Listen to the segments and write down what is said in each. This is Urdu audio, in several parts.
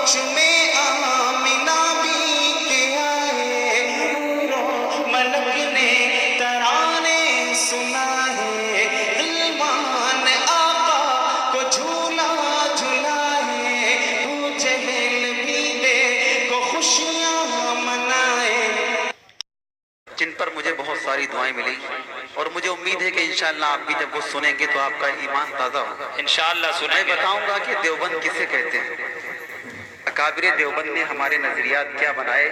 چمے آمنہ بھی کے آئے، نوروں ملک نے ترانے سنائے، غلمان آقا کو جھولا جھلائے، ابو جہل بھی دیکھو خوشیاں منائے۔ جن پر مجھے بہت ساری دعائیں ملی اور مجھے امید ہے کہ انشاءاللہ آپ بھی جب وہ سنیں گے تو آپ کا ایمان تازہ ہوگا۔ انشاءاللہ سنیں میں گے۔ بتاؤں گا کہ دیوبند کسے کہتے ہیں، اکابر دیوبند نے ہمارے نظریات کیا بنائے،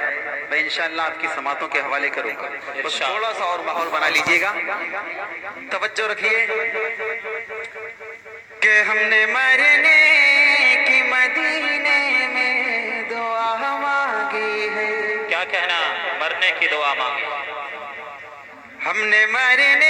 میں انشاءاللہ آپ کی سماعتوں کے حوالے کروں گا۔ بس تھوڑا سا اور ماحول بنا لیجئے گا، توجہ رکھیے کہ ہم نے مرنے کی مدینے میں دعا مانگی ہے۔ کیا کہنا؟ مرنے کی دعا مانگی۔ ہم نے مرنے